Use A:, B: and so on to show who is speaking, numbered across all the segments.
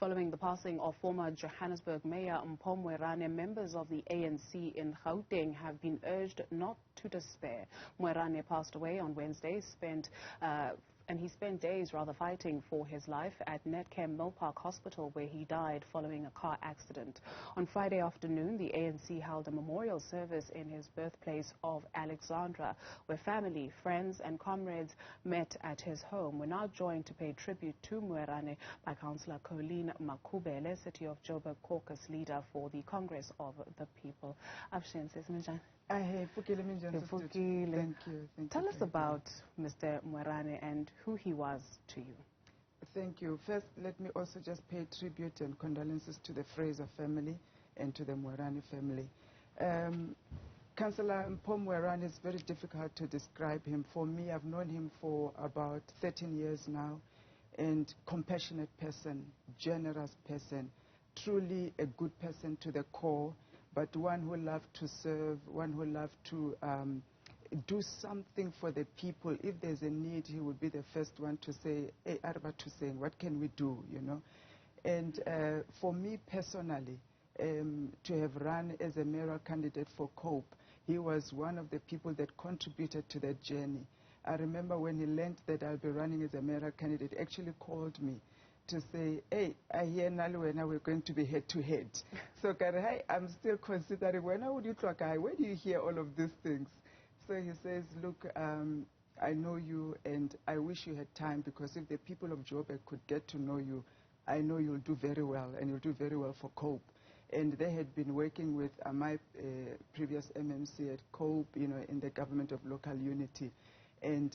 A: Following the passing of former Johannesburg Mayor Mpho Moerane, members of the ANC in Gauteng have been urged not to despair. Moerane passed away on Wednesday, and he spent days fighting for his life at Netcare Milpark Hospital, where he died following a car accident. On Friday afternoon, the ANC held a memorial service in his birthplace of Alexandra, where family, friends and comrades met at his home. We're now joined to pay tribute to Moerane by Councillor Colleen Makhubele, City of Joburg caucus leader for the Congress of the People. Thank you. Tell us about Mr. Moerane and who he was to you.
B: Thank you. First, let me also just pay tribute and condolences to the Fraser family and to the Moerane family. Councillor Mpho Moerane, is very difficult to describe him. For me, I've known him for about 13 years now, and compassionate person, generous person, truly a good person to the core, but one who loved to serve, one who loved to do something for the people. If there's a need, he would be the first one to say, hey, Arba to saying, what can we do, you know? And for me personally, to have run as a mayoral candidate for COPE, he was one of the people that contributed to that journey. I remember when he learned that I'll be running as a mayoral candidate, he actually called me to say, hey, I hear Nalwena we're going to be head-to-head. So, hey, I'm still considering, when would you talk? Where do you hear all of these things? So he says, look, I know you and I wish you had time, because if the people of Joburg could get to know you, I know you'll do very well, and you'll do very well for COPE. And they had been working with my previous MMC at COPE, you know, in the government of local unity. And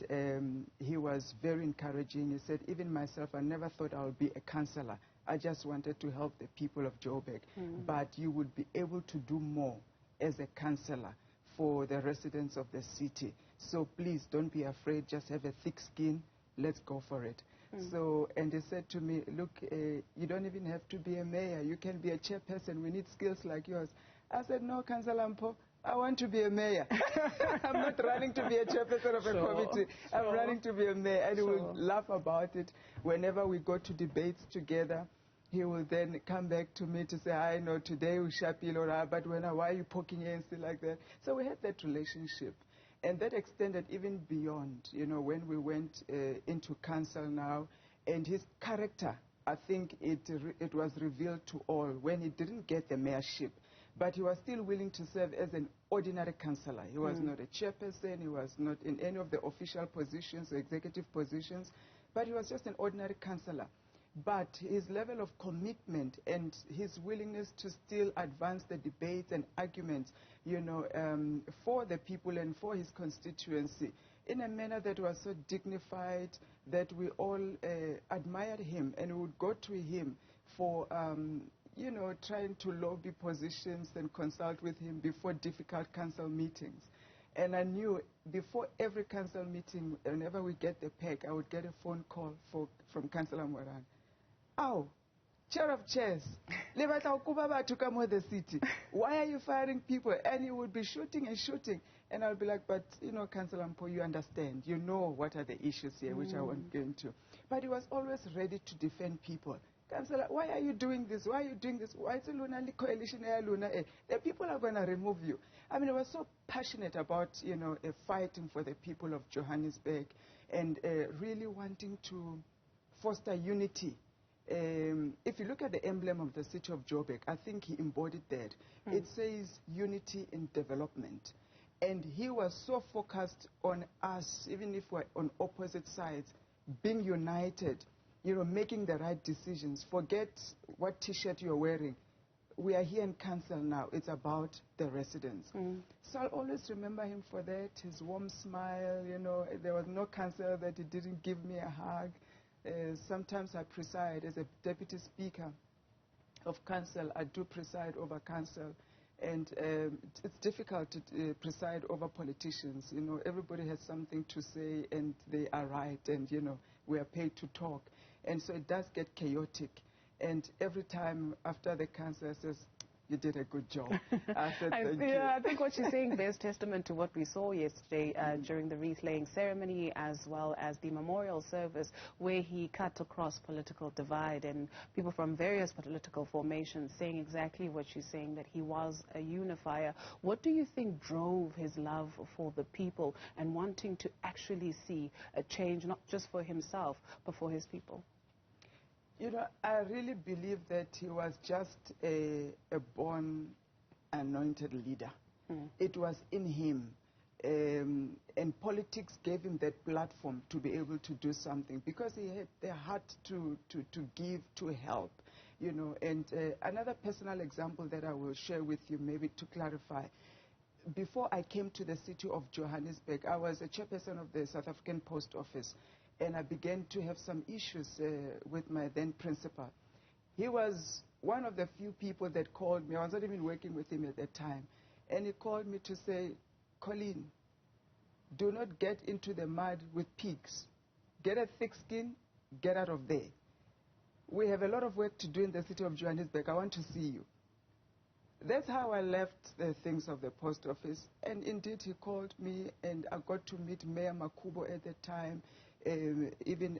B: he was very encouraging. He said, even myself, I never thought I would be a councillor. I just wanted to help the people of Joburg. But you would be able to do more as a councillor for the residents of the city. So please don't be afraid. Just have a thick skin. Let's go for it. So, and he said to me, look, you don't even have to be a mayor. You can be a chairperson. We need skills like yours. I said, no, Councillor Mpho, I want to be a mayor. I'm not running to be a chairperson of a committee. I'm running to be a mayor. And he will laugh about it. Whenever we go to debates together, he will then come back to me to say, I know today we shapil or but why are you poking here and stuff like that? So we had that relationship. And that extended even beyond, you know, when we went into council now. And his character, I think it was revealed to all when he didn't get the mayorship. But he was still willing to serve as an ordinary councillor. He was not a chairperson. He was not in any of the official positions or executive positions. But he was just an ordinary councillor. But his level of commitment and his willingness to still advance the debates and arguments, you know, for the people and for his constituency in a manner that was so dignified that we all admired him, and we would go to him for you know, trying to lobby positions and consult with him before difficult council meetings. And I knew before every council meeting, whenever we get the pack, I would get a phone call from Councillor Moerane. Oh, chair of chairs, to come with the city. Why are you firing people? And he would be shooting and shooting. And I'll be like, but, you know, Councillor Mpho, you understand. You know what are the issues here, which I won't get into. But he was always ready to defend people. Councillor, why are you doing this? Why are you doing this? Why is it Luna coalition? The people are going to remove you. I mean, I was so passionate about, you know, fighting for the people of Johannesburg and really wanting to foster unity. If you look at the emblem of the city of Joburg, I think he embodied that. It says unity in development. And he was so focused on us, even if we're on opposite sides, being united, you know, making the right decisions. Forget what T-shirt you're wearing. We are here in council now. It's about the residents. So I'll always remember him for that, his warm smile, you know. There was no councillor that he didn't give me a hug. Sometimes I preside as a deputy speaker of council. I do preside over council. And it's difficult to preside over politicians. You know, everybody has something to say and they are right, and, you know, we are paid to talk. And so it does get chaotic. And every time after the council says, you did a good job. I said thank you.
A: I think what she's saying bears testament to what we saw yesterday during the wreath-laying ceremony, as well as the memorial service, where he cut across political divide, and people from various political formations saying exactly what she's saying, that he was a unifier. What do you think drove his love for the people and wanting to actually see a change, not just for himself, but for his people?
B: You know, I really believe that he was just a born anointed leader. It was in him. And politics gave him that platform to be able to do something, because he had the heart to give, to help. You know, and another personal example that I will share with you, maybe to clarify. Before I came to the city of Johannesburg, I was a chairperson of the South African Post Office. And I began to have some issues with my then principal. He was one of the few people that called me. I was not even working with him at that time. And he called me to say, Colleen, do not get into the mud with pigs. Get a thick skin, get out of there. We have a lot of work to do in the city of Johannesburg. I want to see you. That's how I left the things of the post office. And indeed, he called me, and I got to meet Mayor Makhubele at the time. Even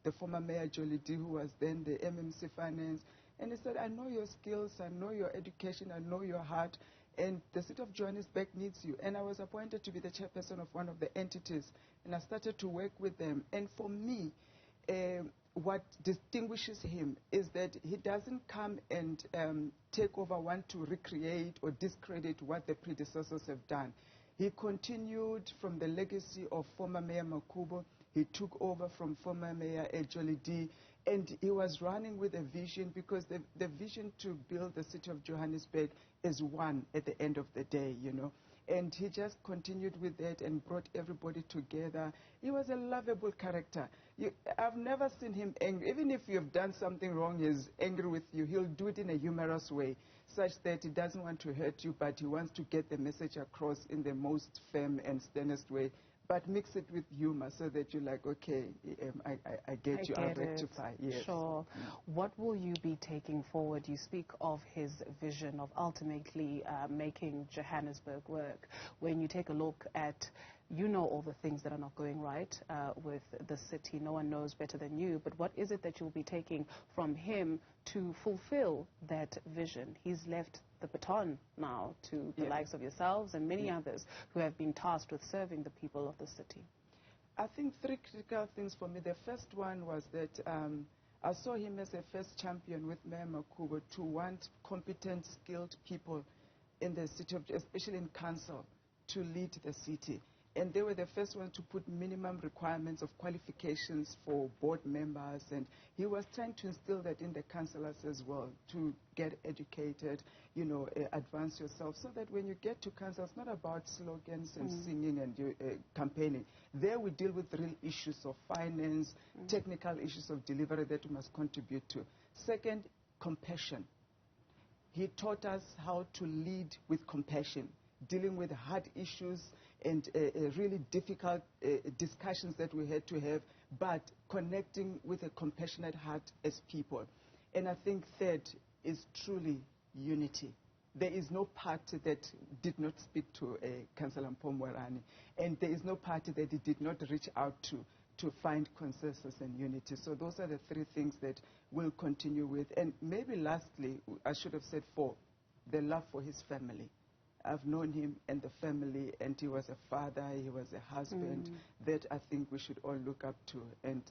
B: the former Mayor Jolie D, who was then the MMC Finance. And he said, I know your skills, I know your education, I know your heart, and the city of Johannesburg needs you. And I was appointed to be the chairperson of one of the entities, and I started to work with them. And for me, what distinguishes him is that he doesn't come and take over, want to recreate or discredit what the predecessors have done. He continued from the legacy of former Mayor Makhubele. He took over from former Mayor Jolie D, and he was running with a vision, because the vision to build the city of Johannesburg is one at the end of the day, you know. And he just continued with that and brought everybody together. He was a lovable character. I've never seen him angry. Even if you've done something wrong, he's angry with you. He'll do it in a humorous way, such that he doesn't want to hurt you, but he wants to get the message across in the most firm and sternest way. But mix it with humor, so that you're like, okay, I get you, I'll rectify. Yes.
A: Sure. What will you be taking forward? You speak of his vision of ultimately making Johannesburg work. When you take a look at, you know, all the things that are not going right with the city. No one knows better than you. But what is it that you'll be taking from him to fulfill that vision? He's left the baton now to the likes of yourselves and many others who have been tasked with serving the people of the city.
B: I think three critical things for me. The first one was that I saw him as a first champion with Mayor Makhubele to want competent, skilled people in the city, especially in council, to lead the city. And they were the first ones to put minimum requirements of qualifications for board members. And he was trying to instill that in the councillors as well, to get educated, you know, advance yourself, so that when you get to council, it's not about slogans and singing and campaigning. There we deal with real issues of finance, technical issues of delivery that we must contribute to. Second, compassion. He taught us how to lead with compassion, dealing with hard issues and really difficult discussions that we had to have, but connecting with a compassionate heart as people. And I think third is truly unity. There is no party that did not speak to Councillor Mpho Moerane, and there is no party that he did not reach out to find consensus and unity. So those are the three things that we'll continue with. And maybe lastly, I should have said four, the love for his family. I've known him and the family, and he was a father, he was a husband, that I think we should all look up to. And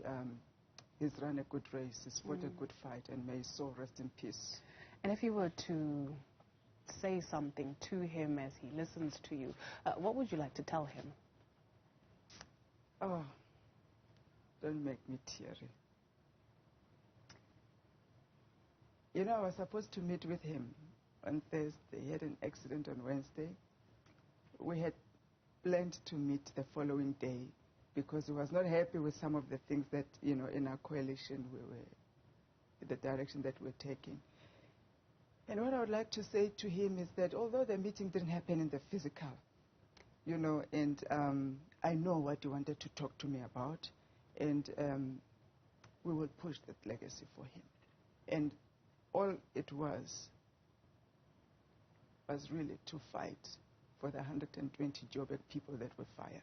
B: he's run a good race, he's fought a good fight, and may his soul rest in peace.
A: And if you were to say something to him as he listens to you, what would you like to tell him?
B: Oh, don't make me teary. You know, I was supposed to meet with him on Thursday. He had an accident on Wednesday. We had planned to meet the following day because he was not happy with some of the things that, you know, in our coalition the direction that we're taking. And what I would like to say to him is that although the meeting didn't happen in the physical, you know, and I know what he wanted to talk to me about, and we will push that legacy for him. And all it was was really to fight for the 120 Joburg people that were fired.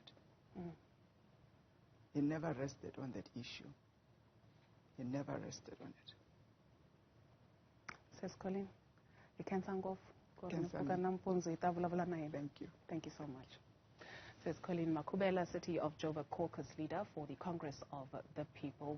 B: He never rested on that issue. He never rested on it.
A: Says Colleen, you can't thank off.
B: Thank you.
A: Thank you so much. Says Colleen Makhubele, City of Joburg caucus leader for the Congress of the People.